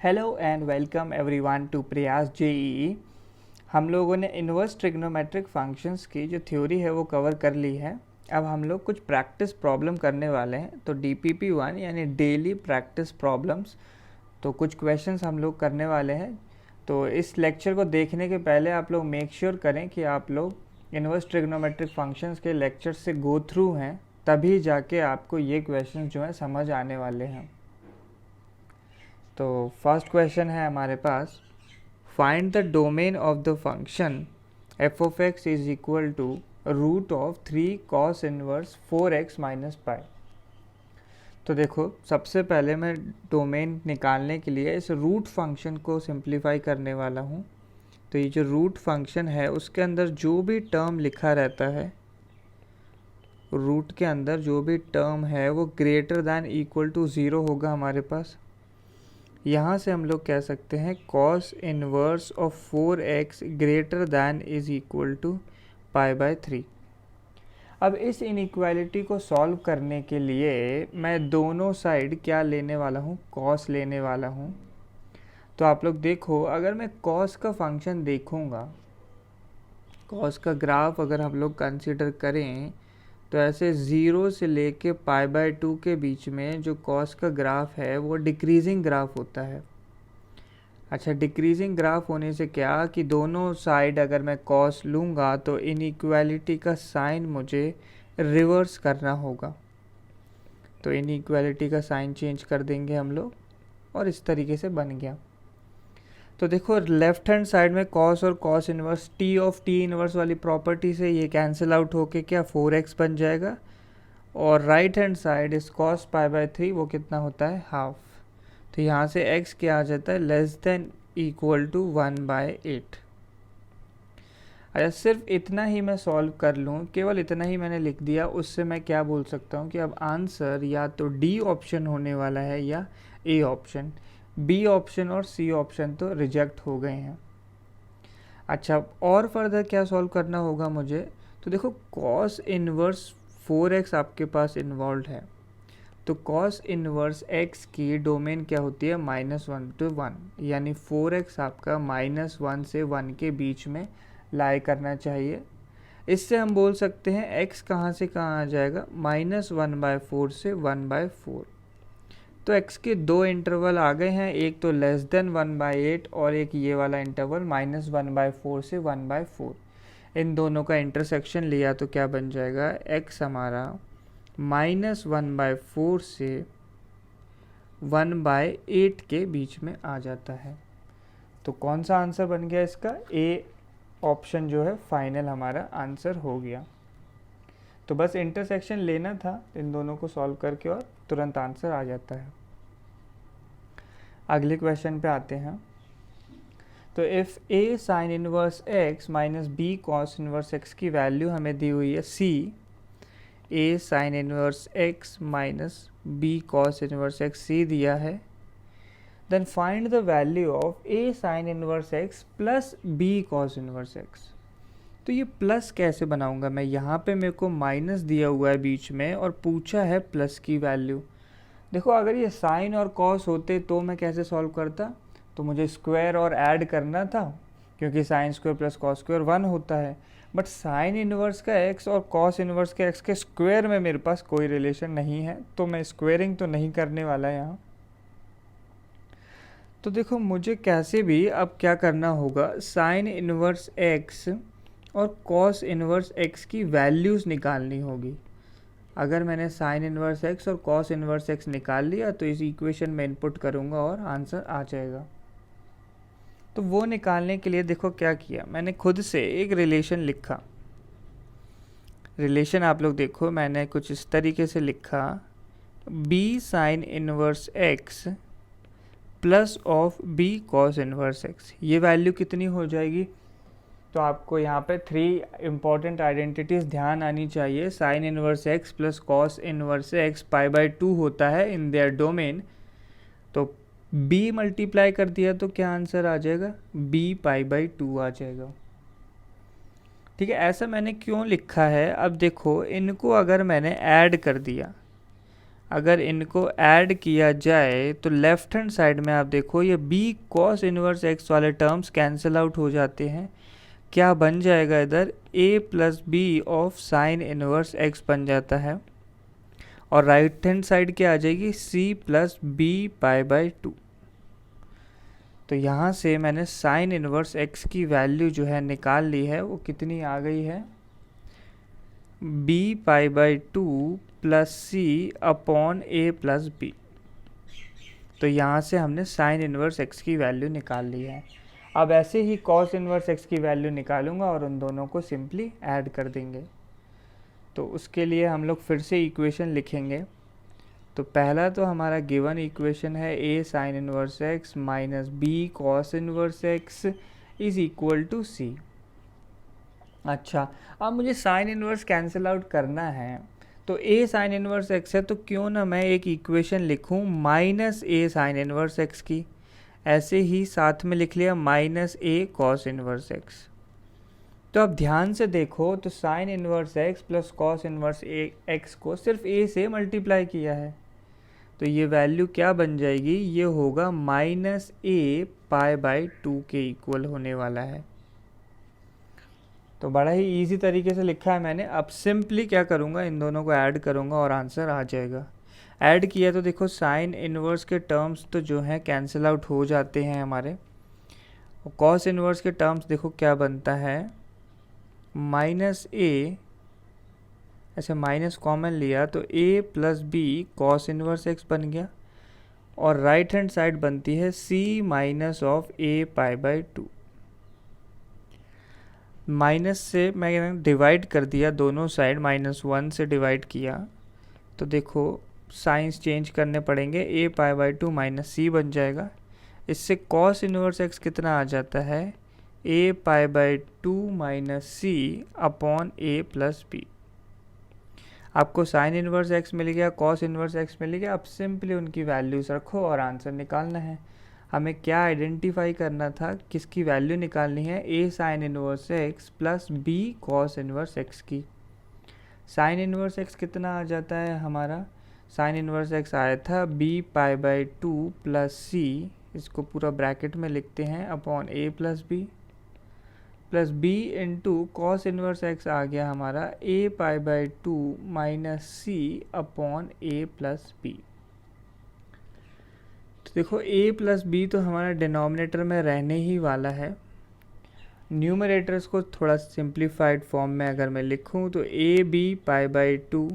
Hello and welcome everyone to Prayas JEE. हम लोगों ने इन्वर्स ट्रिग्नोमेट्रिक फंक्शंस की जो थ्योरी है वो कवर कर ली है। अब हम लोग कुछ प्रैक्टिस प्रॉब्लम करने वाले हैं। तो DPP1 यानी डेली प्रैक्टिस प्रॉब्लम्स, तो कुछ क्वेश्चंस हम लोग करने वाले हैं। तो इस लेक्चर को देखने के पहले आप लोग मेक श्योर करें कि आप लोग इन्वर्स ट्रिग्नोमेट्रिक फंक्शंस के लेक्चर से गो थ्रू हैं, तभी जाके आपको ये क्वेश्चंस जो है समझ आने वाले हैं। तो फर्स्ट क्वेश्चन है हमारे पास, find the domain of the function F of X is equal to root of 3 cos inverse 4x minus pi. तो देखो, सबसे पहले मैं डोमेन निकालने के लिए इस रूट फंक्शन को सिंप्लीफाई करने वाला हूँ। तो ये जो रूट फंक्शन है उसके अंदर जो भी टर्म लिखा रहता है, रूट के अंदर जो भी टर्म है वो ग्रेटर दैन इक्वल टू 0 होगा हमारे पास। यहाँ से हम लोग कह सकते हैं cos inverse of 4x greater than is equal to pi by 3। अब इस इनइक्वालिटी को सॉल्व करने के लिए मैं दोनों साइड क्या लेने वाला हूँ, cos लेने वाला हूँ। तो आप लोग देखो, अगर मैं cos का फंक्शन देखूँगा, cos का ग्राफ अगर हम लोग कंसिडर करें तो ऐसे 0 से लेके पाई बाय 2 के बीच में जो कॉस का ग्राफ है वो डिक्रीजिंग ग्राफ होता है। अच्छा, डिक्रीजिंग ग्राफ होने से क्या कि दोनों साइड अगर मैं कॉस लूँगा तो इनइक्वालिटी का साइन मुझे रिवर्स करना होगा। तो इनइक्वालिटी का साइन चेंज कर देंगे हम लोग और इस तरीके से बन गया। तो देखो, लेफ्ट हैंड साइड में कॉस और cos inverse T of T inverse वाली प्रॉपर्टी से ये कैंसिल आउट होके क्या 4x बन जाएगा। और राइट हैंड साइड इस कॉस पाई बाय 3 वो कितना होता है, हाफ। तो यहाँ से x क्या आ जाता है, लेस देन इक्वल टू 1/8। अच्छा, सिर्फ इतना ही मैं सॉल्व कर लूँ, केवल इतना ही मैंने लिख दिया, उससे मैं क्या बोल सकता हूँ कि अब आंसर या तो डी ऑप्शन होने वाला है या ए ऑप्शन। बी ऑप्शन और सी ऑप्शन तो रिजेक्ट हो गए हैं। अच्छा, और फर्दर क्या सॉल्व करना होगा मुझे, तो देखो कॉस इनवर्स 4x आपके पास इन्वॉल्व है। तो कॉस इनवर्स x की डोमेन क्या होती है, -1 to 1, यानी 4x आपका -1 से 1 के बीच में लाई करना चाहिए। इससे हम बोल सकते हैं x कहाँ से कहाँ आ जाएगा, -1/4 से 1/4। तो x के दो इंटरवल आ गए हैं, एक तो लेस देन 1/8 और एक ये वाला इंटरवल -1/4 से 1/4। इन दोनों का इंटरसेक्शन लिया तो क्या बन जाएगा, x हमारा -1/4 से 1/8 के बीच में आ जाता है। तो कौन सा आंसर बन गया इसका, ए ऑप्शन जो है फाइनल हमारा आंसर हो गया। तो बस इंटरसेक्शन लेना था इन दोनों को सॉल्व करके और तुरंत आंसर आ जाता है। अगले क्वेश्चन पे आते हैं। तो if a sine inverse x minus b cos inverse x की वैल्यू हमें दी हुई है c, a sine inverse x minus b cos inverse x c दिया है, then find the value of a sine inverse x plus b cos inverse x। तो ये plus कैसे बनाऊंगा मैं, यहाँ पे मेरे को माइनस दिया हुआ है बीच में और पूछा है प्लस की वैल्यू। देखो, अगर ये साइन और कॉस होते तो मैं कैसे सॉल्व करता, तो मुझे स्क्वायर और ऐड करना था, क्योंकि sine square plus cos square 1 होता है। बट साइन इनवर्स का x और कॉस इनवर्स के x के स्क्वायर में मेरे पास कोई रिलेशन नहीं है, तो मैं स्क्वायरिंग तो नहीं करने वाला यहाँ। तो देखो, मुझे कैसे भी अब क्या करना होगा, साइन इनवर्स x और कॉस इनवर्स x की वैल्यूज़ निकालनी होगी। अगर मैंने साइन इनवर्स x और कॉस इनवर्स x निकाल लिया तो इस इक्वेशन में इनपुट करूँगा और आंसर आ जाएगा। तो वो निकालने के लिए देखो क्या किया, मैंने खुद से एक रिलेशन लिखा। रिलेशन आप लोग देखो, मैंने कुछ इस तरीके से लिखा, b sign inverse x plus of b cos inverse x। ये वैल्यू कितनी हो जाएगी, तो आपको यहाँ पे 3 इंपॉर्टेंट आइडेंटिटीज़ ध्यान आनी चाहिए। Sign inverse x plus cos inverse x pi by 2 होता है इन देयर डोमेन। तो b मल्टीप्लाई कर दिया तो क्या आंसर आ जाएगा, b पाई बाय 2 आ जाएगा। ठीक है, ऐसा मैंने क्यों लिखा है, अब देखो इनको अगर मैंने ऐड कर दिया, अगर इनको ऐड किया जाए तो लेफ्ट हैंड साइड में आप देखो ये b cos इनवर्स x वाले टर्म्स कैंसिल आउट हो जाते हैं। क्या बन जाएगा इधर a plus b of sine inverse x बन जाता है, और राइट हैंड साइड क्या आ जाएगी c plus b pi by 2। तो यहाँ से मैंने साइन इनवर्स x की वैल्यू जो है निकाल ली है, वो कितनी आ गई है b pi by 2 plus c upon a plus b. तो यहाँ से हमने साइन इनवर्स x की वैल्यू निकाल ली है। अब ऐसे ही कॉस इनवर्स x की वैल्यू निकालूंगा और उन दोनों को सिंपली ऐड कर देंगे। तो उसके लिए हम लोग फिर से इक्वेशन लिखेंगे। तो पहला तो हमारा गिवन इक्वेशन है a sine inverse x minus B cos inverse x is equal to C. अच्छा, अब मुझे साइन इनवर्स कैंसिल आउट करना है, तो a साइन इनवर्स x है तो क्यों ना मैं एक इक्वेशन लिखूं minus a sine inverse x की। ऐसे ही साथ में लिख लिया minus a cos inverse x। तो अब ध्यान से देखो तो sign inverse x plus cos inverse x को सिर्फ a से मल्टीप्लाई किया है, तो ये वैल्यू क्या बन जाएगी, ये होगा माइनस a पाई बाई 2 के इक्वल होने वाला है। तो बड़ा ही इजी तरीके से लिखा है मैंने। अब सिंपली क्या करूँगा, इन दोनों को ऐड करूँगा और आंसर आ जाएगा। ऐड किया तो देखो साइन इनवर्स के टर्म्स तो जो हैं कैंसिल आउट हो जाते हैं हमारे, और कॉस इनवर्स के टर्म्स देखो क्या बनता है माइनस ए, ऐसे माइनस कॉमन लिया तो a plus b cos inverse x बन गया, और राइट हैंड साइड बनती है c minus of a pi by 2। Minus से मैंने डिवाइड कर दिया, दोनों साइड -1 से डिवाइड किया, तो देखो साइंस चेंज करने पड़ेंगे, a pi by 2 minus c बन जाएगा। इससे कॉस इनवर्स x कितना आ जाता है a pi by 2 minus c upon a plus b. आपको साइन इनवर्स x मिल गया, कॉस इनवर्स x मिल गया। अब सिंपली उनकी वैल्यूज रखो और आंसर निकालना है। हमें क्या आइडेंटिफाई करना था, किसकी वैल्यू निकालनी है, a sine inverse x plus b cos inverse x की। साइन इनवर्स x कितना आ जाता है हमारा, साइन इनवर्स x आया था b pi by 2 plus c, इसको पूरा ब्रैकेट में लिखते हैं, upon a plus b, plus b into cos inverse x आ गया हमारा a pi by 2 minus c upon a plus b. तो देखो a प्लस बी तो हमारा डिनोमिनेटर में रहने ही वाला है। न्यूमरेटर्स को थोड़ा सिंप्लीफाइड फॉर्म में अगर मैं लिखूं तो a b pi by 2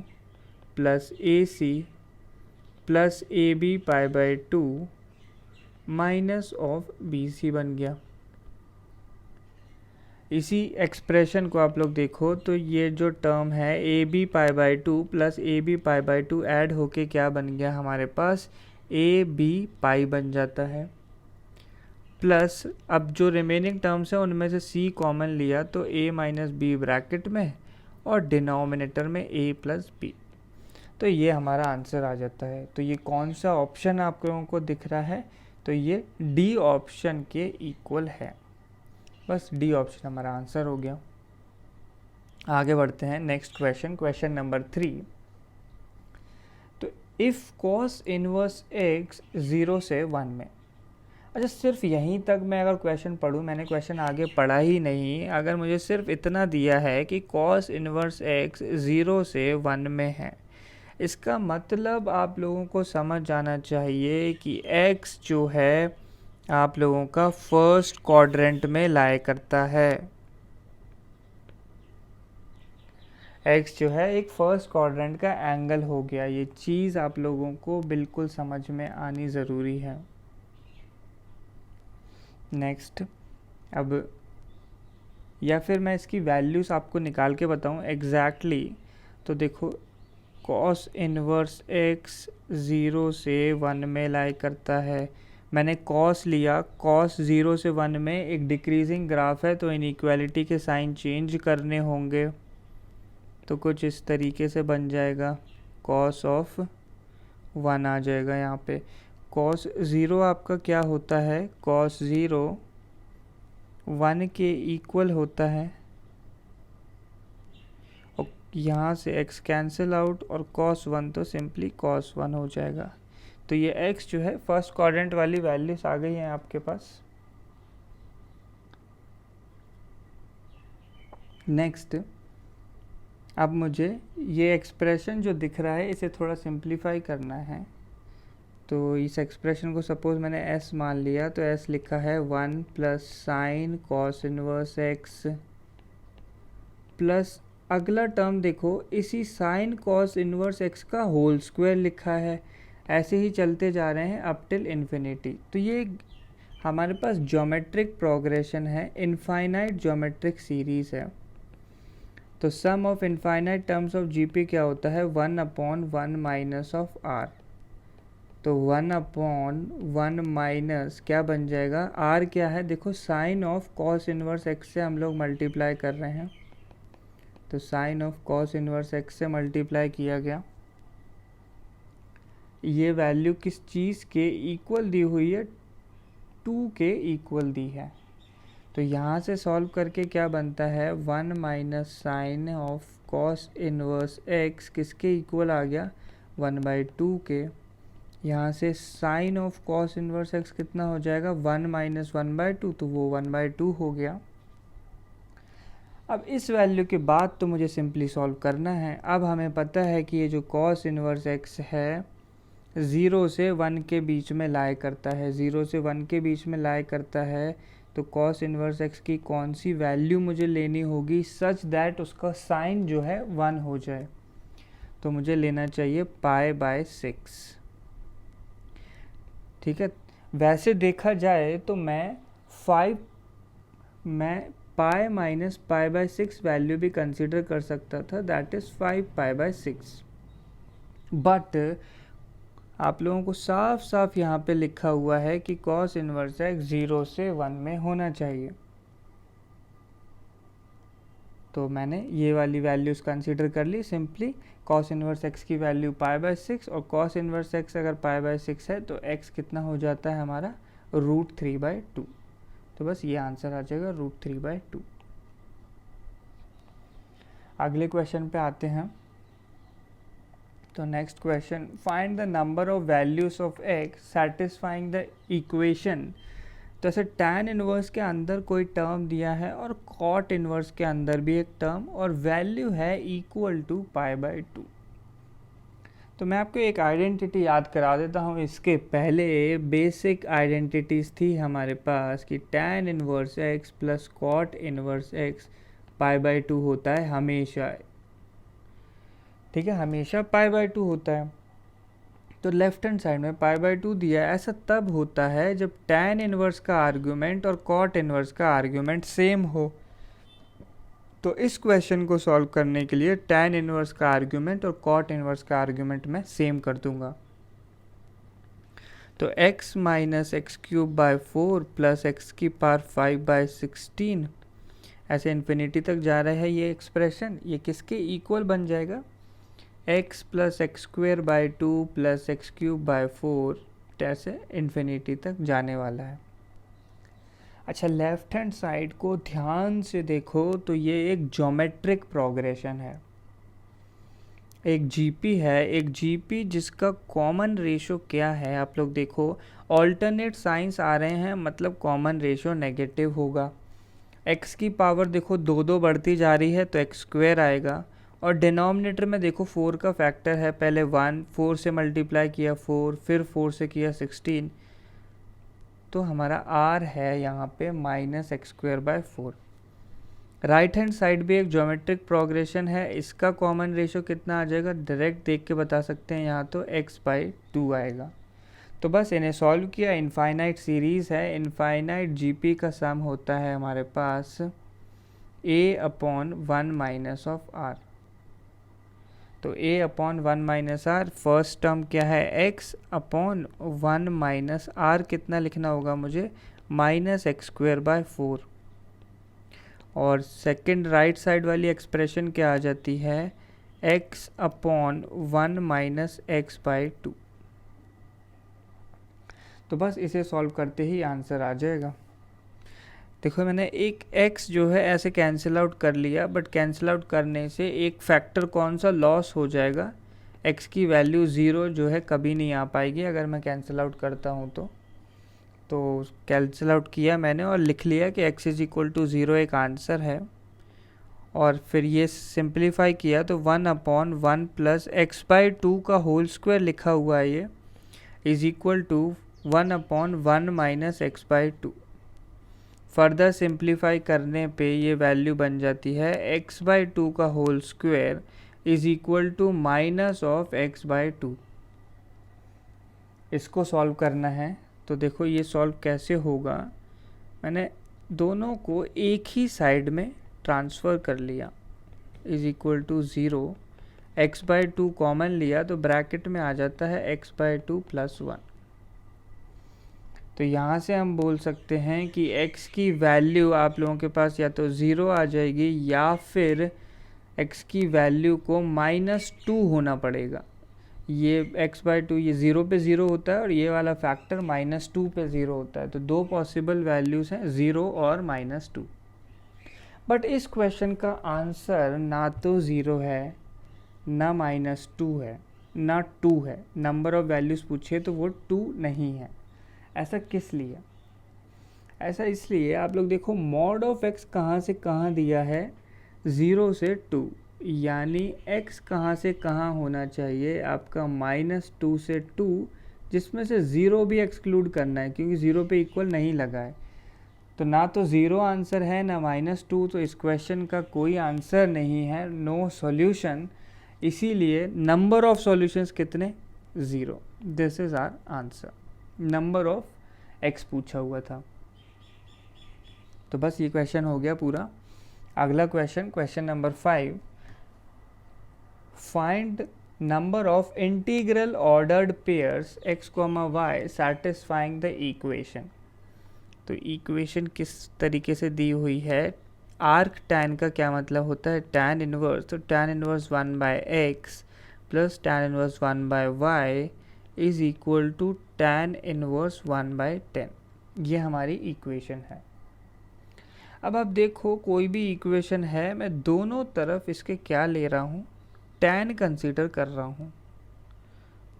plus a c plus a b pi by 2 minus of b c बन गया। इसी एक्सप्रेशन को आप लोग देखो तो ये जो टर्म है a b pi by 2 plus a b pi by 2 add होके क्या बन गया हमारे पास ए बी पाई बन जाता है, प्लस अब जो रिमेनिंग टर्म्स हैं उनमें से c कॉमन लिया तो a माइनस बी ब्रैकेट में और डिनोमिनेटर में a प्लस बी। तो ये हमारा आंसर आ जाता है। तो ये कौन सा ऑप्शन आप लोगों को दिख रहा है, तो ये डी ऑप्शन के इक्वल है। बस डी ऑप्शन हमारा आंसर हो गया। आगे बढ़ते हैं नेक्स्ट क्वेश्चन, क्वेश्चन नंबर 3। तो इफ़ कॉस इनवर्स x 0 से 1 में, अच्छा सिर्फ यहीं तक मैं अगर क्वेश्चन पढ़ूँ, मैंने क्वेश्चन आगे पढ़ा ही नहीं, अगर मुझे सिर्फ इतना दिया है कि कॉस इनवर्स x 0 से 1 में है, इसका मतलब आप लोगों को समझ जाना चाहिए कि x जो है आप लोगों का फर्स्ट क्वाड्रेंट में लाया करता है। x जो है एक फर्स्ट क्वाड्रेंट का एंगल हो गया। ये चीज़ आप लोगों को बिल्कुल समझ में आनी ज़रूरी है। नेक्स्ट, अब या फिर मैं इसकी वैल्यूज़ आपको निकाल के बताऊं एग्जैक्टली। तो देखो कॉस इनवर्स x 0 से 1 में लाई करता है, मैंने कॉस लिया, कॉस 0 से 1 में एक डिक्रीजिंग ग्राफ है तो इनइक्वालिटी के साइन चेंज करने होंगे, तो कुछ इस तरीके से बन जाएगा, कॉस ऑफ 1 आ जाएगा यहाँ पे। कॉस 0 आपका क्या होता है, कॉस 0 1 के इक्वल होता है, और यहाँ से x कैंसिल आउट और cos 1 तो सिंपली cos 1 हो जाएगा। तो ये x जो है फर्स्ट क्वाड्रेंट वाली वैल्यूज आ गई हैं आपके पास। नेक्स्ट, अब मुझे ये एक्सप्रेशन जो दिख रहा है इसे थोड़ा सिंप्लीफाई करना है। तो इस एक्सप्रेशन को सपोज मैंने s मान लिया, तो s लिखा है 1 plus sine cos inverse x plus अगला टर्म देखो इसी साइन कॉस इनवर्स x का होल स्क्वायर लिखा है। ऐसे ही चलते जा रहे हैं अप टिल इन्फिनिटी। तो ये हमारे पास ज्योमेट्रिक प्रोग्रेशन है, इनफाइनाइट ज्योमेट्रिक सीरीज है। तो sum of infinite terms of GP क्या होता है? 1/1 माइनस ऑफ आर। तो 1/1 माइनस क्या बन जाएगा? आर क्या है? देखो sine of cos inverse x से हम लोग मल्टीप्लाई कर रहे हैं, तो sine of cos inverse x से मल्टीप्लाई किया गया। ये वैल्यू किस चीज़ के इक्वल दी हुई है? 2 के इक्वल दी है। तो यहाँ से सॉल्व करके क्या बनता है? 1 minus sine of cos inverse x किसके इक्वल आ गया? 1/2 के। यहाँ से sine of cos inverse x कितना हो जाएगा? 1 माइनस 1/2, तो वो 1/2 हो गया। अब इस वैल्यू के बाद तो मुझे सिंपली सॉल्व करना है। अब हमें पता है कि ये जो कॉस इनवर्स एक्स है 0 से 1 के बीच में लाई करता है, 0 से 1 के बीच में लाई करता है। तो कॉस इनवर्स एक्स की कौन सी वैल्यू मुझे लेनी होगी सच दैट उसका साइन जो है 1 हो जाए? तो मुझे लेना चाहिए π/6। ठीक है, वैसे देखा जाए तो मैं पाई माइनस π/6 वैल्यू भी कंसिडर कर सकता था, दैट इज़ 5π/6। बट आप लोगों को साफ साफ यहाँ पे लिखा हुआ है कि कॉस इनवर्स एक्स 0 से 1 में होना चाहिए। तो मैंने ये वाली वैल्यूज़ कंसीडर कर ली। सिंपली कॉस इनवर्स एक्स की वैल्यू π/6 और कॉस इनवर्स एक्स अगर π/6 है तो x कितना हो जाता है हमारा? √3/2। तो बस ये आंसर आ जाएगा √3/2। अगले क्वेश्चन पे आते हैं। तो next question, find the number of values of x satisfying the equation. तो ऐसे tan इनवर्स के अंदर कोई टर्म दिया है और cot इनवर्स के अंदर भी एक टर्म और वैल्यू है इक्वल टू π/2। तो मैं आपको एक आइडेंटिटी याद करा देता हूँ। इसके पहले बेसिक आइडेंटिटीज़ थी हमारे पास कि tan inverse x plus cot inverse x π/2 होता है हमेशा। ठीक है, हमेशा π/2 होता है। तो लेफ्ट हैंड साइड में π/2 दिया है। ऐसा तब होता है जब tan इनवर्स का आर्ग्यूमेंट और cot इनवर्स का आर्ग्यूमेंट सेम हो। तो इस क्वेश्चन को सॉल्व करने के लिए tan इनवर्स का आर्ग्यूमेंट और cot इनवर्स का आर्ग्यूमेंट मैं सेम कर दूंगा। तो x minus x³/4 plus x⁵5/16 ऐसे इन्फिनिटी तक जा रहा है ये एक्सप्रेशन। ये किसके इक्वल बन जाएगा? x plus x²/2 plus x³/4 ऐसे इन्फिनिटी तक जाने वाला है। अच्छा, लेफ्ट हैंड साइड को ध्यान से देखो तो ये एक ज्योमेट्रिक प्रोग्रेशन है। एक जीपी है, एक जीपी जिसका कॉमन रेशो क्या है? आप लोग देखो, ऑल्टरनेट साइंस आ रहे हैं, मतलब कॉमन रेशो नेगेटिव होगा। x की पावर देखो 2 बढ़ती जा रही है तो x² आएगा। और डिनोमिनेटर में देखो 4 का फैक्टर है, पहले 1, 4 से मल्टीप्लाई किया 4, फिर 4 से किया 16। तो हमारा r है यहाँ पे -x²/4। राइट हैंड साइड भी एक ज्योमेट्रिक प्रोग्रेशन है। इसका कॉमन रेशो कितना आ जाएगा? डायरेक्ट देख के बता सकते हैं, यहाँ तो x/2 आएगा। तो बस इन्हें सॉल्व किया। इनफाइनाइट सीरीज़ है, इनफाइनाइट जीपी का सम होता है हमारे पास a/1 माइनस ऑफ r। तो a/1 minus are, first term क्या है? x/1 माइनस आर कितना लिखना होगा मुझे? -x²/4। और सेकंड राइट साइड वाली एक्सप्रेशन क्या आ जाती है? x/1 minus x/2। तो बस इसे सॉल्व करते ही आंसर आ जाएगा। देखो मैंने एक x जो है ऐसे कैंसिल आउट कर लिया, बट कैंसिल आउट करने से एक फैक्टर कौन सा लॉस हो जाएगा, x की वैल्यू 0 जो है कभी नहीं आ पाएगी अगर मैं कैंसिल आउट करता हूँ तो कैंसिल आउट किया मैंने और लिख लिया कि x इज इक्वल टू 0 एक आंसर है। और फिर ये सिंप्लीफाई किया तो 1/1 प्लस एक्स बाई 2 का होल स्क्वायर लिखा हुआ है, ये is equal to 1/1 minus x by 2। Further simplify करने पे ये वैल्यू बन जाती है x बाई 2 का whole square is equal to minus of x by 2। इसको सॉल्व करना है तो देखो ये सॉल्व कैसे होगा, मैंने दोनों को एक ही साइड में ट्रांसफ़र कर लिया, is equal to 0, x by 2 common लिया तो ब्रैकेट में आ जाता है x बाई 2 प्लस 1। तो यहाँ से हम बोल सकते हैं कि x की वैल्यू आप लोगों के पास या तो 0 आ जाएगी या फिर x की वैल्यू को -2 होना पड़ेगा। ये x बाई 2 ये 0 पे 0 होता है और ये वाला फैक्टर -2 पे 0 होता है, तो दो पॉसिबल वैल्यूज़ हैं 0 और -2। बट इस क्वेश्चन का आंसर ना तो 0 है ना -2 है ना 2 है, नंबर ऑफ़ वैल्यूज़ पूछे तो वो 2 नहीं है। ऐसा किस लिए? ऐसा इसलिए, आप लोग देखो मॉड ऑफ x कहाँ से कहाँ दिया है, 0 से 2, यानी x कहाँ से कहाँ होना चाहिए आपका -2 से 2, जिसमें से 0 भी एक्सक्लूड करना है क्योंकि 0 पे इक्वल नहीं लगा है। तो ना तो 0 आंसर है ना -2, तो इस क्वेश्चन का कोई आंसर नहीं है, नो सॉल्यूशन। इसीलिए नंबर ऑफ सॉल्यूशंस कितने, 0। This is our answer. Number of x पूछा हुआ था। तो बस ये क्वेश्चन हो गया पूरा। अगला question, question number 5, find number of integral ordered pairs x, y satisfying the equation. तो इक्वेशन किस तरीके से दी हुई है, आर्क टैन का क्या मतलब होता है, टैन इनवर्स, तो tan inverse 1/x plus tan inverse 1/y is equal to tan inverse 1/10। ये हमारी इक्वेशन है। अब आप देखो कोई भी इक्वेशन है, मैं दोनों तरफ इसके क्या ले रहा हूँ, टैन कंसीडर कर रहा हूँ।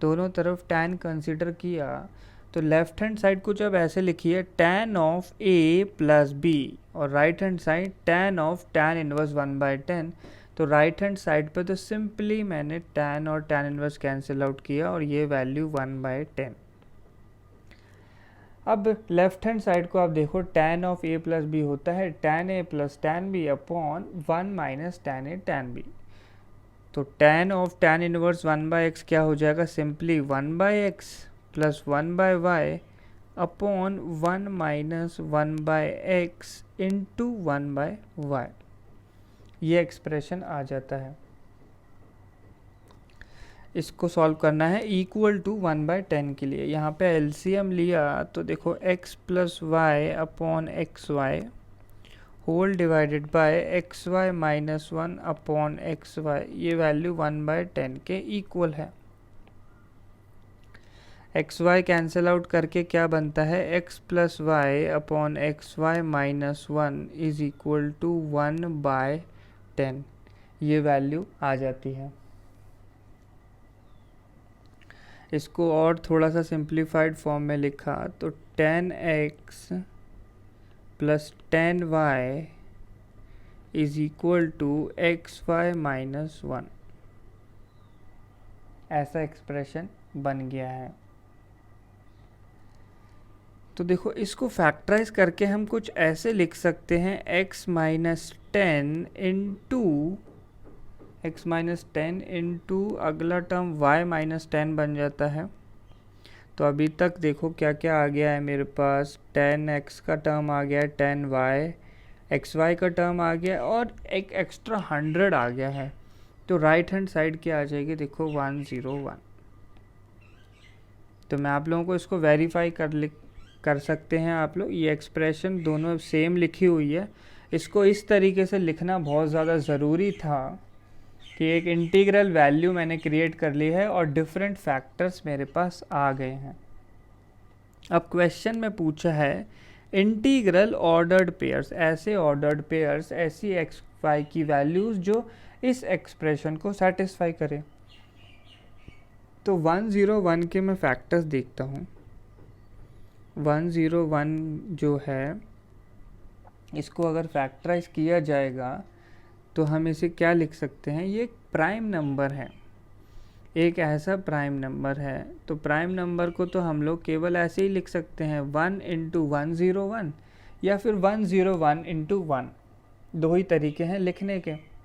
दोनों तरफ टैन कंसीडर किया तो लेफ्ट हैंड साइड को जब ऐसे लिखिए tan of a plus B और right hand side tan of tan inverse 1/10, तो राइट हैंड साइड पे तो सिंपली मैंने टैन और टैन इनवर्स कैंसिल आउट किया और ये वैल्यू 1/10। अब लेफ्ट हैंड साइड को आप देखो, tan of a plus B होता है tan a plus tan B upon 1 minus tan a tan B. तो tan of tan inverse 1/x क्या हो जाएगा, simply 1/x plus 1/y upon 1 minus 1/x into 1/y। ये एक्सप्रेशन आ जाता है। इसको सॉल्व करना है इक्वल टू 1/10 के लिए। यहाँ पे एलसीएम लिया तो देखो x plus y upon x y whole divided by x y minus 1 upon x y, ये वैल्यू 1/10 के इक्वल है। एक्स वाई कैंसिल आउट करके क्या बनता है, x plus y upon x y minus 1 is equal to 1/10, ये वैल्यू आ जाती है। इसको और थोड़ा सा सिंप्लीफाइड फॉर्म में लिखा तो 10x plus 10y is equal to x y minus 1, ऐसा एक्सप्रेशन बन गया है। तो देखो इसको फैक्टराइज करके हम कुछ ऐसे लिख सकते हैं, x माइनस 10 इंटू अगला टर्म y माइनस 10 बन जाता है। तो अभी तक देखो क्या क्या आ गया है मेरे पास, 10x का टर्म आ गया है, 10y, xy का टर्म आ गया और एक एक्स्ट्रा 100 आ गया है। तो राइट हैंड साइड क्या आ जाएगी, देखो 101। तो मैं आप लोगों को इसको वेरीफाई कर सकते हैं आप लोग, ये एक्सप्रेशन दोनों सेम लिखी हुई है। इसको इस तरीके से लिखना बहुत ज़्यादा ज़रूरी था कि एक इंटीग्रल वैल्यू मैंने क्रिएट कर ली है और डिफरेंट फैक्टर्स मेरे पास आ गए हैं। अब क्वेश्चन में पूछा है इंटीग्रल ऑर्डर्ड पेयर्स, ऐसे ऑर्डर्ड पेयर्स, ऐसी एक्स वाई की वैल्यूज़ जो इस एक्सप्रेशन को सेटिस्फाई करें। तो 101 के मैं फैक्टर्स देखता हूँ। 101 जो है इसको अगर फैक्टराइज किया जाएगा तो हम इसे क्या लिख सकते हैं, ये एक प्राइम नंबर है, एक ऐसा प्राइम नंबर है। तो प्राइम नंबर को तो हम लोग केवल ऐसे ही लिख सकते हैं 1 इंटू 101 या फिर 101 इंटू 1, दो ही तरीके हैं लिखने के।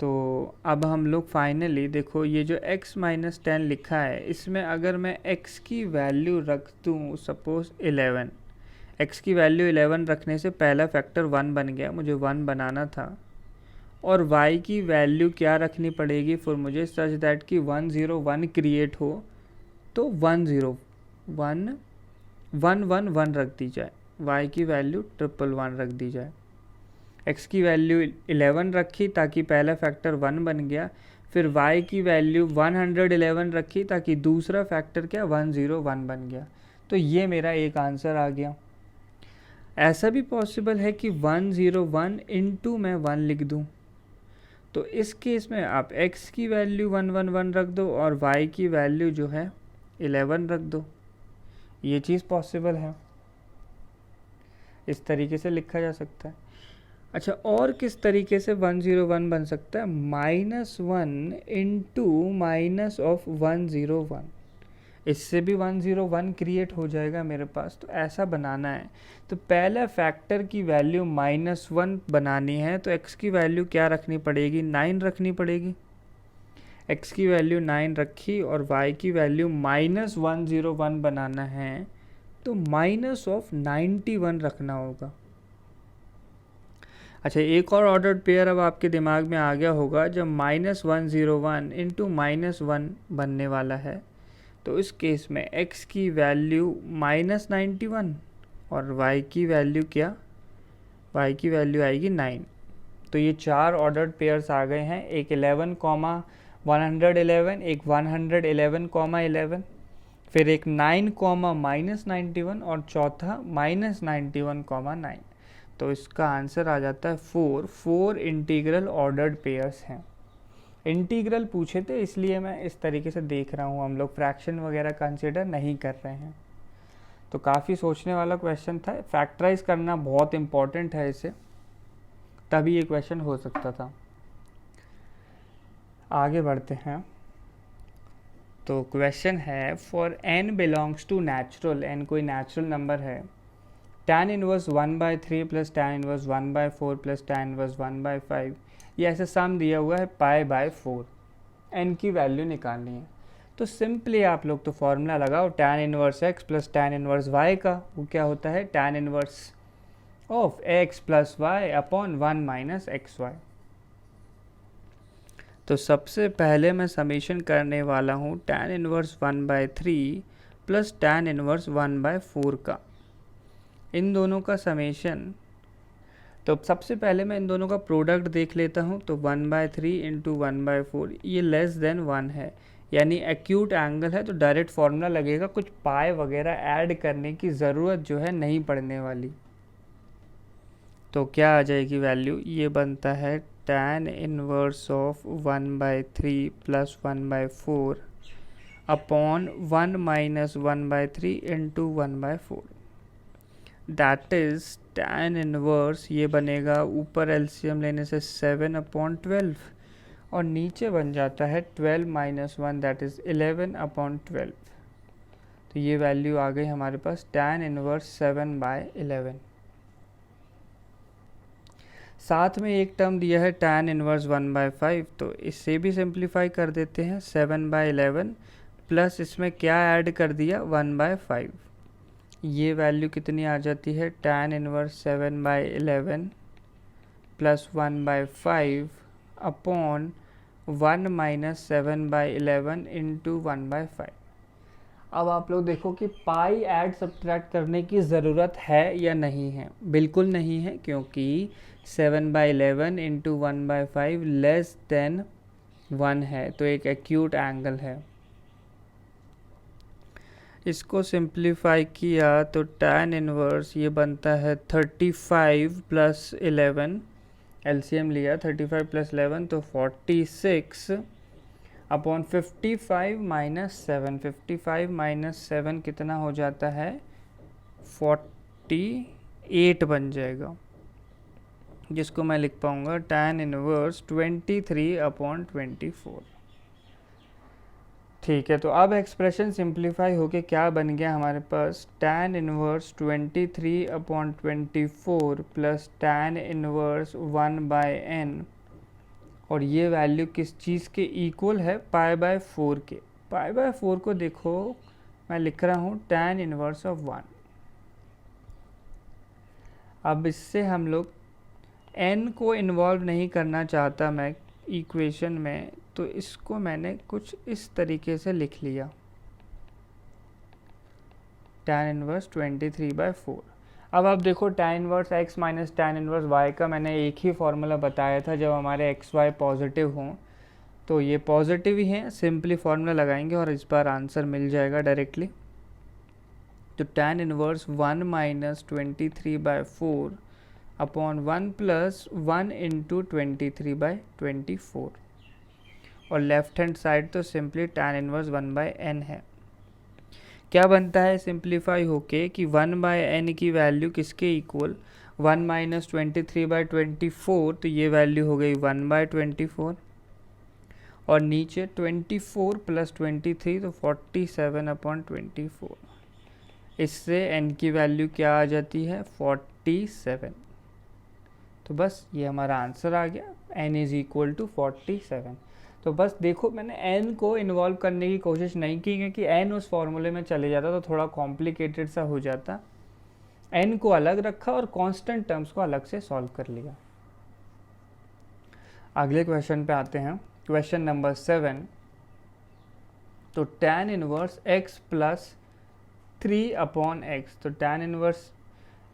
तो अब हम लोग फाइनली देखो ये जो x माइनस 10 लिखा है, इसमें अगर मैं x की वैल्यू रख दूँ सपोज 11, x की वैल्यू 11 रखने से पहला फैक्टर 1 बन गया, मुझे 1 बनाना था, और y की वैल्यू क्या रखनी पड़ेगी फिर मुझे, सच दैट कि 101 क्रिएट हो, तो 101 रख दी जाए, y की वैल्यू 111 रख दी जाए। x की वैल्यू 11 रखी ताकि पहला फैक्टर 1 बन गया, फिर y की वैल्यू 111 रखी ताकि दूसरा फैक्टर क्या 101 बन गया। तो ये मेरा एक आंसर आ गया। ऐसा भी पॉसिबल है कि 101 इंटू मैं 1 लिख दूँ, तो इस केस में आप x की वैल्यू 111 रख दो और y की वैल्यू जो है 11 रख दो, ये चीज़ पॉसिबल है, इस तरीके से लिखा जा सकता है। अच्छा, और किस तरीके से 101 बन सकता है, -1 इंटू माइनस ऑफ 101, इससे भी 101 क्रिएट हो जाएगा मेरे पास। तो ऐसा बनाना है, तो पहला फैक्टर की वैल्यू -1 बनानी है, तो x की वैल्यू क्या रखनी पड़ेगी, 9 रखनी पड़ेगी। x की वैल्यू 9 रखी और y की वैल्यू -101 बनाना है, तो -91 रखना होगा। अच्छा, एक और ऑर्डर्ड पेयर अब आपके दिमाग में आ गया होगा, जब -101 इंटू -1 बनने वाला है, तो इस केस में x की वैल्यू -91 और y की वैल्यू क्या, y की वैल्यू आएगी 9। तो ये चार ऑर्डर्ड पेयर्स आ गए हैं, एक 11, 111, एक 111, 11, फिर एक 9, -91 और चौथा -91, 9। तो इसका आंसर आ जाता है 4 इंटीग्रल ऑर्डर्ड पेयर्स हैं। इंटीग्रल पूछे थे इसलिए मैं इस तरीके से देख रहा हूँ, हम लोग फ्रैक्शन वगैरह कंसिडर नहीं कर रहे हैं। तो काफ़ी सोचने वाला क्वेश्चन था, फैक्टराइज करना बहुत इम्पॉर्टेंट है इसे, तभी ये क्वेश्चन हो सकता था। आगे बढ़ते हैं। तो क्वेश्चन है, for n belongs to natural, n कोई नेचुरल नंबर है, tan inverse 1/3 plus tan inverse 1/4 plus tan inverse 1/5, ये ऐसे सम दिया हुआ है π/4, n की वैल्यू निकालनी है। तो सिंपली आप लोग तो फॉर्मूला लगाओ tan inverse x plus tan inverse y का, वो क्या होता है tan inverse of x plus y upon 1 minus x y. तो सबसे पहले मैं समीशन करने वाला हूँ tan inverse 1/3 plus tan inverse 1/4 का, इन दोनों का समेशन। तो सबसे पहले मैं इन दोनों का प्रोडक्ट देख लेता हूँ, तो 1/3 इंटू 1/4 ये लेस देन 1 है, यानी एक्यूट एंगल है, तो डायरेक्ट फार्मूला लगेगा, कुछ पाई वगैरह ऐड करने की ज़रूरत जो है नहीं पड़ने वाली। तो क्या आ जाएगी वैल्यू, ये बनता है tan inverse of 1/3 plus 1/4 upon 1 minus 1/3 into 1/4, that is tan inverse, ये बनेगा ऊपर एलसीएम लेने से 7/12 और नीचे बन जाता है 12 माइनस 1 दैट इज 11/12। तो ये वैल्यू आ गई हमारे पास tan इनवर्स 7/11। साथ में एक टर्म दिया है tan इनवर्स 1/5, तो इससे भी सिंप्लीफाई कर देते हैं, 7/11 प्लस इसमें क्या ऐड कर दिया 1/5, ये वैल्यू कितनी आ जाती है tan inverse 7/11 plus 1/5 upon 1 minus 7/11 into 1/5। अब आप लोग देखो कि पाई ऐड सब्ट्रैक्ट करने की ज़रूरत है या नहीं है, बिल्कुल नहीं है, क्योंकि 7/11 इंटू 1/5 लेस देन 1 है, तो एक एक्यूट एंगल है। इसको सिंप्लीफाई किया तो tan इनवर्स ये बनता है 35 प्लस 11, एलसीएम लिया 35 प्लस 11 तो 46 अपॉन 55 माइनस 7, 55 माइनस 7 कितना हो जाता है 48 बन जाएगा, जिसको मैं लिख पाऊंगा tan इनवर्स 23 अपॉन 24। ठीक है, तो अब एक्सप्रेशन सिंप्लीफाई होके क्या बन गया हमारे पास tan inverse 23 upon 24 plus tan inverse 1/n, और ये वैल्यू किस चीज़ के इक्वल है π/4 के। π/4 को देखो मैं लिख रहा हूँ tan इनवर्स ऑफ 1। अब इससे हम लोग n को इन्वॉल्व नहीं करना चाहता मैं इक्वेशन में, तो इसको मैंने कुछ इस तरीके से लिख लिया tan इनवर्स 23/4। अब आप देखो tan inverse x minus tan inverse y का मैंने एक ही फॉर्मूला बताया था, जब हमारे एक्स वाई पॉजिटिव हों तो ये पॉजिटिव ही हैं, सिंपली फॉर्मूला लगाएंगे और इस बार आंसर मिल जाएगा डायरेक्टली। तो tan inverse 1 minus 23/4 upon 1 plus 1 into 23/24, और लेफ्ट हैंड साइड तो सिंपली tan इनवर्स 1/n है। क्या बनता है सिंप्लीफाई होके कि 1/n की वैल्यू किसके इक्वल 1 माइनस 23/24, तो ये वैल्यू हो गई 1/24, और नीचे 24 प्लस 23 तो 47 अपॉन 24। इससे n की वैल्यू क्या आ जाती है 47। तो बस ये हमारा आंसर आ गया, n इज़ इक्वल टू 47। तो बस देखो मैंने n को इन्वॉल्व करने की कोशिश नहीं की, क्योंकि n उस फॉर्मूले में चले जाता तो थोड़ा कॉम्प्लिकेटेड सा हो जाता। n को अलग रखा और कांस्टेंट टर्म्स को अलग से सॉल्व कर लिया। अगले क्वेश्चन पे आते हैं, क्वेश्चन नंबर 7। तो tan inverse x plus 3 upon x, तो tan इनवर्स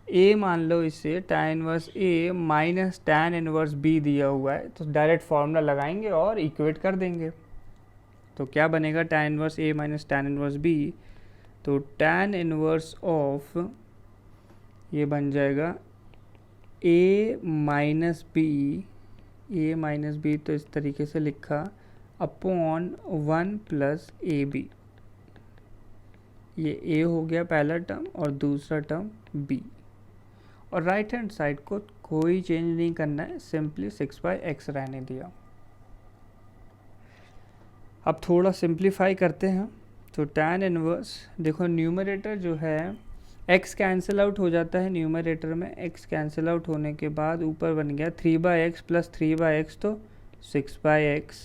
a मान लो इसे tan inverse a minus tan inverse b दिया हुआ है, तो डायरेक्ट फॉर्मूला लगाएंगे और इक्वेट कर देंगे। तो क्या बनेगा tan inverse a minus tan inverse b, तो tan इनवर्स ऑफ ये बन जाएगा a माइनस b, तो इस तरीके से लिखा अपॉन 1 प्लस ए बी। ये a हो गया पहला टर्म और दूसरा टर्म b, और राइट हैंड साइड को कोई चेंज नहीं करना है, सिंपली 6/x रहने दिया। अब थोड़ा सिंप्लीफाई करते हैं। तो tan इनवर्स देखो न्यूमरेटर जो है x कैंसिल आउट हो जाता है, न्यूमरेटर में x कैंसिल आउट होने के बाद ऊपर बन गया 3/x प्लस 3/x, तो 6/x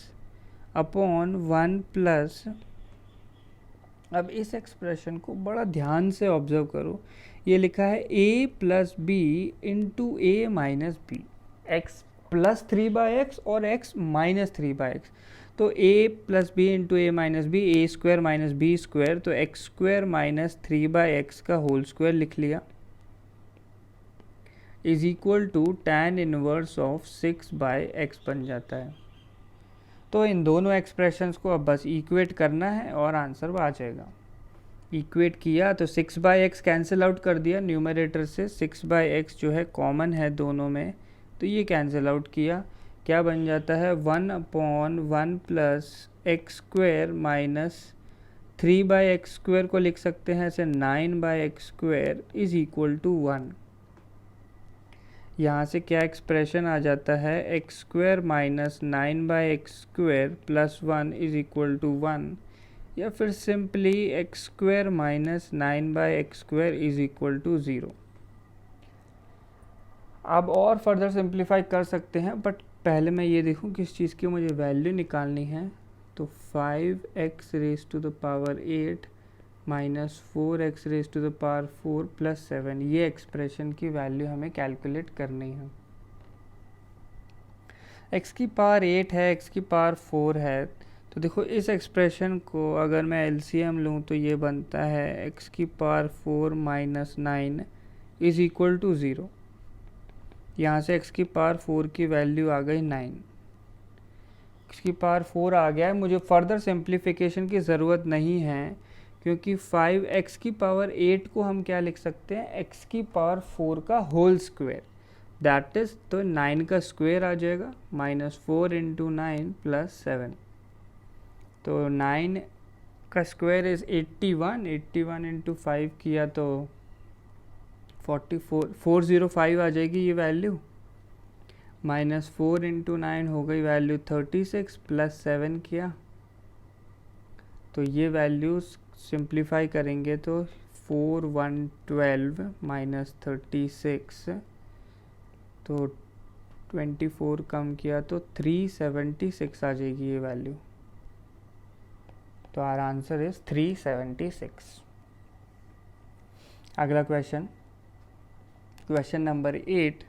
अपॉन 1 प्लस, अब इस एक्सप्रेशन को बड़ा ध्यान से ऑब्जर्व करो, ये लिखा है a plus b into a minus b, x plus 3/x और x माइनस 3/x, तो a plus b into a minus b, a square minus b square, तो x स्क्वायर माइनस 3/x का होल स्क्वायर लिख लिया, is equal to tan inverse of 6/x बन जाता है। तो इन दोनों एक्सप्रेशंस को अब बस इक्वेट करना है और आंसर आ जाएगा। इक्वेट किया तो 6/x कैंसिल आउट कर दिया, न्यूमरेटर से 6/x जो है कॉमन है दोनों में, तो ये कैंसिल आउट किया, क्या बन जाता है 1 upon 1 plus x square minus 3/x square को लिख सकते हैं ऐसे 9/x square is equal to 1। यहाँ से क्या एक्सप्रेशन आ जाता है x square minus 9/x square plus 1 is equal to 1, या फिर simply x square minus 9/x square is equal to 0। अब और फर्दर सिंप्लीफाई कर सकते हैं, बट पहले मैं ये देखूं किस चीज़ की मुझे वैल्यू निकालनी है। तो 5x raise to the power 8 minus 4x raise to the power 4 plus 7, ये एक्सप्रेशन की वैल्यू हमें कैलकुलेट करनी है। x की पावर 8 है, x की पावर 4 है, तो देखो इस एक्सप्रेशन को अगर मैं एलसीएम लूँ तो ये बनता है x की power 4 minus 9 is equal to 0। यहाँ से x की पावर 4 की वैल्यू आ गई 9, x की पावर 4 आ गया है, मुझे फर्दर सिंप्लीफिकेशन की ज़रूरत नहीं है, क्योंकि 5x की पावर 8 को हम क्या लिख सकते हैं, x की पावर 4 का होल स्क्वायर, दैट इज, तो 9 का स्क्वायर आ जाएगा, -4 इंटू 9 प्लस 7, तो 9 का स्क्वायर इज 81, 81 इंटू 5 किया तो 405 आ जाएगी ये वैल्यू, -4 इंटू 9 हो गई वैल्यू 36, प्लस 7 किया तो ये वैल्यू सिंप्लीफाई करेंगे तो 4112 माइनस 36, तो 24 कम किया तो 376 आ जाएगी ये वैल्यू, तो आर आंसर इज 376। अगला क्वेश्चन, क्वेश्चन नंबर 8।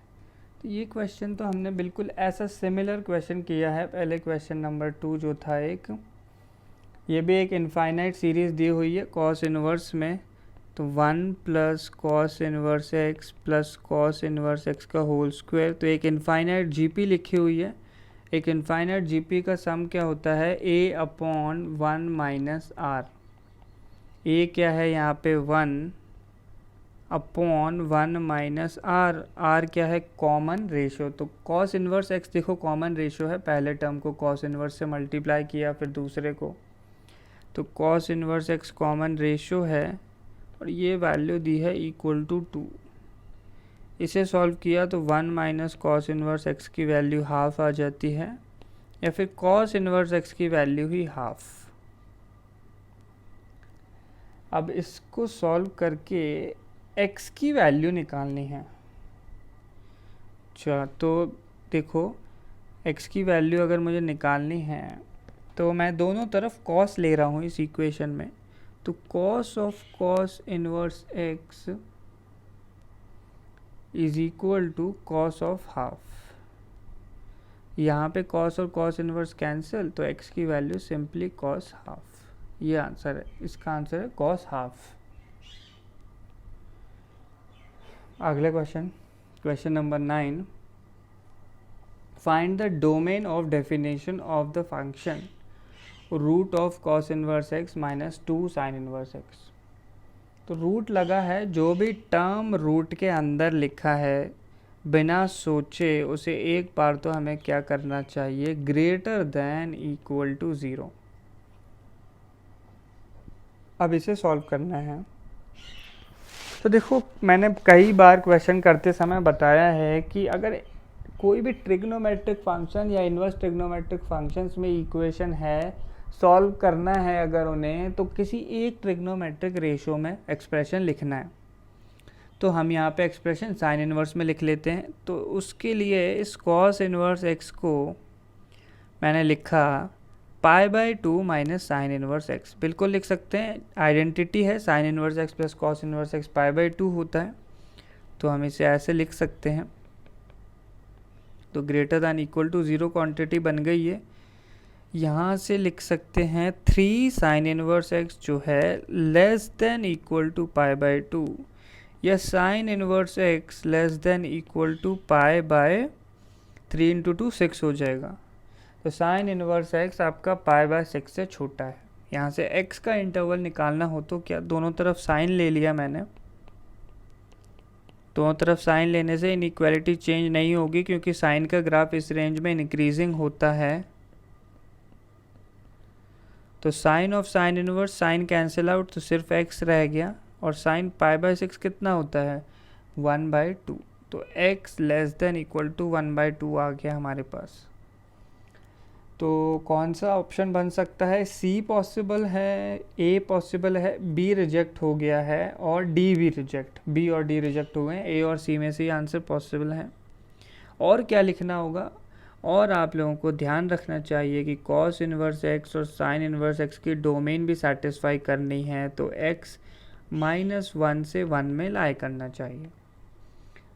तो ये क्वेश्चन तो हमने बिल्कुल ऐसा सिमिलर क्वेश्चन किया है पहले क्वेश्चन नंबर 2 जो था एक, ये भी एक इनफाइनाइट सीरीज़ दी हुई है कॉस इनवर्स में, तो 1 plus cos inverse X plus cos inverse X का होल स्क्वायर, तो एक इनफाइनाइट जीपी लिखी हुई है। एक इनफाइनाइट जीपी का सम क्या होता है, a upon 1 minus r. a क्या है यहाँ पे 1 अपॉन 1 माइनस आर, आर क्या है कॉमन रेशो, तो कॉस इनवर्स एक्स देखो कॉमन रेशो है, पहले टर्म को कॉस इनवर्स से मल्टीप्लाई किया फिर दूसरे को, तो cos inverse x common ratio है और ये वैल्यू दी है इक्वल टू 2। इसे सॉल्व किया तो 1 माइनस कॉस इनवर्स एक्स की वैल्यू हाफ आ जाती है, या फिर कॉस इनवर्स एक्स की वैल्यू ही हाफ। अब इसको सॉल्व करके एक्स की वैल्यू निकालनी है। अच्छा तो देखो एक्स की वैल्यू अगर मुझे निकालनी है तो मैं दोनों तरफ कॉस ले रहा हूँ इस इक्वेशन में, तो cos of cos inverse x is equal to cos of half. यहाँ पे कॉस और कॉस इनवर्स कैंसिल, तो एक्स की वैल्यू सिंपली कॉस हाफ, ये आंसर है, इसका आंसर है कॉस हाफ। अगले question, question number 9, find the domain of definition of the function root of cos inverse x minus 2 sine inverse x. तो root लगा है, जो भी टर्म रूट के अंदर लिखा है बिना सोचे उसे एक बार तो हमें क्या करना चाहिए, ग्रेटर देन इक्वल टू 0। अब इसे सॉल्व करना है। तो देखो मैंने कई बार क्वेश्चन करते समय बताया है कि अगर कोई भी ट्रिग्नोमेट्रिक फंक्शन या इन्वर्स ट्रिग्नोमेट्रिक फंक्शंस में इक्वेशन है, सॉल्व करना है अगर उन्हें, तो किसी एक ट्रिग्नोमेट्रिक रेशो में एक्सप्रेशन लिखना है। तो हम यहाँ पे एक्सप्रेशन साइन इनवर्स में लिख लेते हैं। तो उसके लिए इस कॉस इनवर्स एक्स को मैंने लिखा π/2 माइनस साइन इनवर्स एक्स, बिल्कुल लिख सकते हैं, आइडेंटिटी है, sine inverse X plus cos inverse X π/2 होता है, तो हम इसे ऐसे लिख सकते हैं। तो greater than equal to 0 quantity बन गई है। यहाँ से लिख सकते हैं 3 साइन इनवर्स एक्स जो है लेस देन इक्वल टू π/2, या sine inverse X less than equal to π/3 into 2 6 हो जाएगा। तो साइन इनवर्स एक्स आपका π/6 से छोटा है। यहाँ से x का इंटरवल निकालना हो तो क्या, दोनों तरफ साइन ले लिया मैंने, दोनों तरफ साइन लेने से इनइक्वालिटी चेंज नहीं होगी क्योंकि साइन का ग्राफ इस रेंज में इंक्रीजिंग होता है। तो sine of sine inverse, sine cancel out, तो सिर्फ x रह गया, और साइन π/6 कितना होता है 1/2, तो x less than equal to 1/2 आ गया हमारे पास। तो कौन सा ऑप्शन बन सकता है, C पॉसिबल है, A पॉसिबल है, B रिजेक्ट हो गया है, और D भी रिजेक्ट, B और D रिजेक्ट हुए हैं, A और C में से ही आंसर पॉसिबल है। और क्या लिखना होगा, और आप लोगों को ध्यान रखना चाहिए कि कॉस इनवर्स एक्स और साइन इनवर्स एक्स की डोमेन भी सेटिस्फाई करनी है, तो x -1 से 1 में लाई करना चाहिए।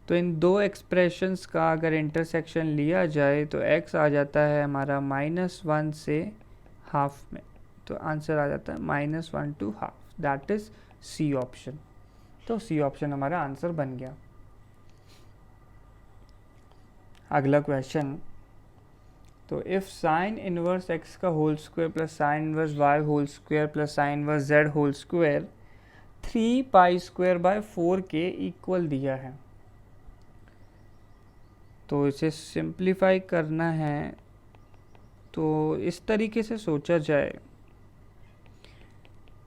तो इन दो एक्सप्रेशंस का अगर इंटरसेक्शन लिया जाए तो x आ जाता है हमारा -1 से हाफ में, तो आंसर आ जाता है -1 to half, that is C option. तो C ऑप्शन हमारा आंसर बन गया। अगला क्वेश्चन तो इफ़ साइन इनवर्स एक्स का whole square plus sine inverse Y whole square plus sine inverse Z whole square 3π² के इक्वल दिया है, तो इसे सिंप्लीफाई करना है तो इस तरीके से सोचा जाए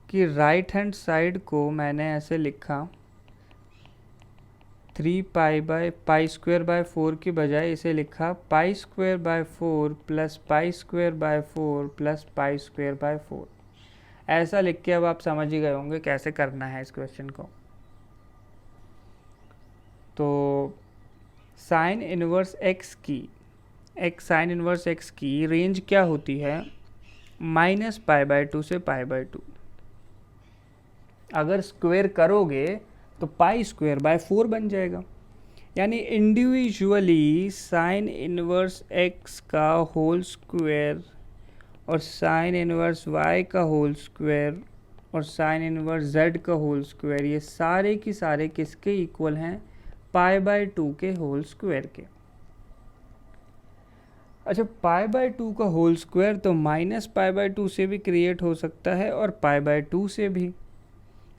कि राइट हैंड साइड को मैंने ऐसे लिखा 3π/4 की बजाय इसे लिखा π²/4 प्लस π²/4 प्लस π²/4। ऐसा लिख के अब आप समझ ही गए होंगे कैसे करना है इस क्वेश्चन को। तो साइन इनवर्स एक्स की रेंज क्या होती है, -π/2 से π/2। अगर स्क्वायर करोगे तो π²/4 बन जाएगा, यानी इंडिविजुअली साइन इनवर्स एक्स का होल स्क्वायर और साइन इनवर्स वाई का होल स्क्वायर और साइन इनवर्स जेड का होल स्क्वायर, ये सारे की सारे किसके इक्वल हैं, π/2 के होल स्क्वायर के। अच्छा, π/2 का होल स्क्वायर तो -π/2 से भी क्रिएट हो सकता है और π/2 से भी,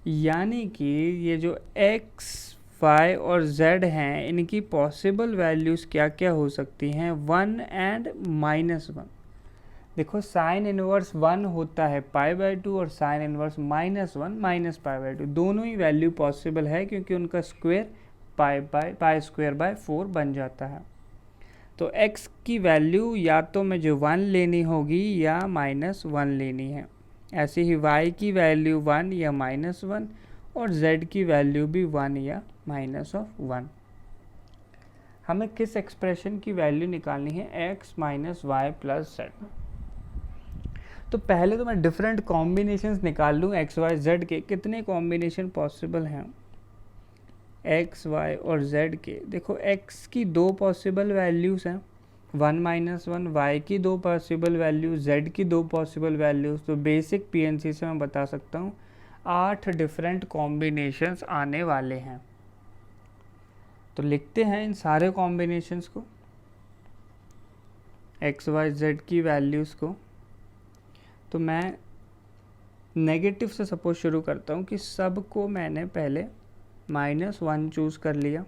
यानी कि ये जो x, y और z हैं इनकी पॉसिबल वैल्यूज़ क्या क्या हो सकती हैं, 1 एंड -1। देखो साइन इनवर्स 1 होता है π/2 और साइन इनवर्स -1 -π/2, दोनों ही वैल्यू पॉसिबल है क्योंकि उनका स्क्वायर π²/4 बन जाता है। तो x की वैल्यू या तो मुझे 1 लेनी होगी या -1 लेनी है। ऐसे ही y की वैल्यू 1 या -1 और z की वैल्यू भी 1 या -1। हमें किस एक्सप्रेशन की वैल्यू निकालनी है, x - y + z। तो पहले तो मैं डिफरेंट कॉम्बिनेशंस निकाल लूँ x, y, z के। कितने कॉम्बिनेशन पॉसिबल हैं x, y और z के। देखो x की 2 पॉसिबल वैल्यूज़ हैं, 1 - 1, y की 2 पॉसिबल वैल्यूज, z की 2 पॉसिबल वैल्यूज। तो बेसिक पीएनसी से मैं बता सकता हूँ 8 डिफरेंट कॉम्बिनेशंस आने वाले हैं। तो लिखते हैं इन सारे कॉम्बिनेशंस को, x, y, z की वैल्यूज़ को। तो मैं नेगेटिव से सपोज शुरू करता हूँ कि सब को मैंने पहले -1 चूज़ कर लिया,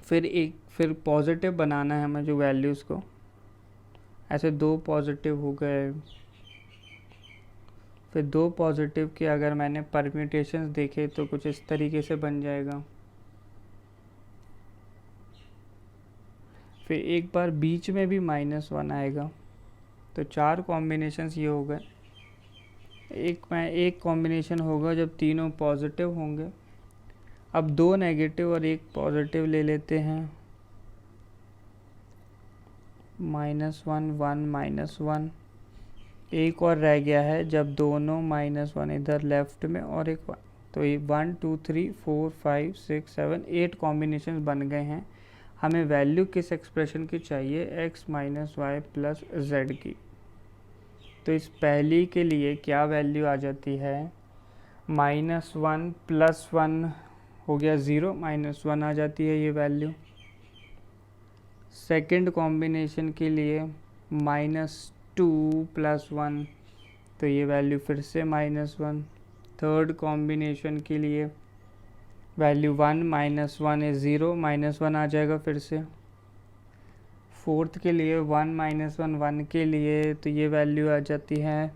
फिर पॉजिटिव बनाना है हमें जो वैल्यूज़ को। ऐसे 2 पॉजिटिव हो गए, फिर 2 पॉजिटिव के अगर मैंने परम्यूटेशंस देखे तो कुछ इस तरीके से बन जाएगा। फिर एक बार बीच में भी -1 आएगा, तो 4 कॉम्बिनेशंस ये हो गए। एक कॉम्बिनेशन होगा जब तीनों पॉजिटिव होंगे। अब 2 नेगेटिव और 1 पॉजिटिव ले लेते हैं, -1 1 -1। एक और रह गया है जब दोनों -1 इधर लेफ्ट में और एक 1। तो ये 1 2 3 4 5 6 7 8 कॉम्बिनेशन बन गए हैं। हमें वैल्यू किस एक्सप्रेशन की चाहिए, x - y + z की। तो इस पहली के लिए क्या वैल्यू आ जाती है, -1 + 1 हो गया 0, -1 आ जाती है ये वैल्यू। सेकंड कॉम्बिनेशन के लिए -2 + 1, तो ये वैल्यू फिर से -1। थर्ड कॉम्बिनेशन के लिए वैल्यू 1 - 1 इज़ 0, -1 आ जाएगा फिर से। फोर्थ के लिए 1 - 1 के लिए तो ये वैल्यू आ जाती है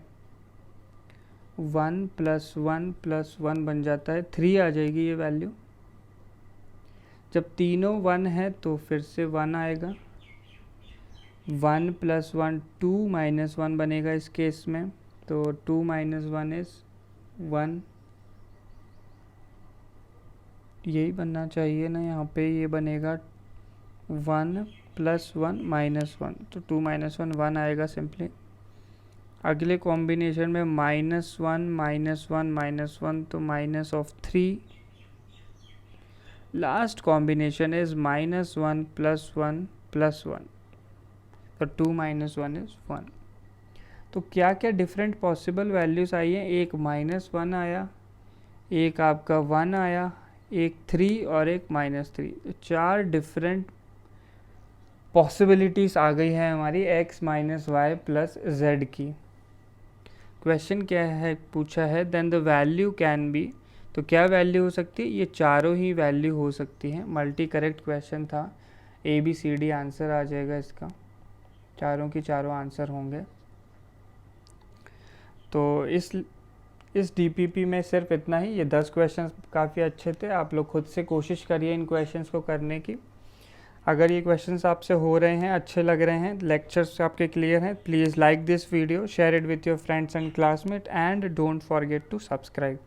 1 + 1 + 1 बन जाता है 3 आ जाएगी ये वैल्यू। जब तीनों 1 है तो फिर से 1 आएगा। 1 + 1 2 - 1 बनेगा इस केस में, तो 2 - 1 इज़ 1। यही बनना चाहिए ना, यहाँ पे ये बनेगा 1 + 1 - 1, तो 2 - 1 1 आएगा सिंपली। अगले कॉम्बिनेशन में -1 -1 -1, तो -3। लास्ट कॉम्बिनेशन इज़ -1 + 1 + 1, तो 2 - 1 इज़ 1। तो क्या क्या डिफरेंट पॉसिबल वैल्यूज़ आई हैं, एक -1 आया, एक आपका 1 आया, एक 3 और एक -3। तो 4 डिफरेंट पॉसिबिलिटीज़ आ गई है हमारी x minus y plus z की। क्वेश्चन क्या है, पूछा है then the value can be, तो क्या वैल्यू हो सकती है, ये चारों ही वैल्यू हो सकती हैं। मल्टी करेक्ट क्वेश्चन था, ABCD आंसर आ जाएगा इसका, चारों की चारों आंसर होंगे। तो इस DPP में सिर्फ इतना ही, ये 10 क्वेश्चंस काफ़ी अच्छे थे। आप लोग खुद से कोशिश करिए इन क्वेश्चंस को करने की। अगर ये क्वेश्चंस आपसे हो रहे हैं, अच्छे लग रहे हैं, लेक्चर्स आपके क्लियर हैं, please like this video, share it with your friends and classmate and don't forget to subscribe.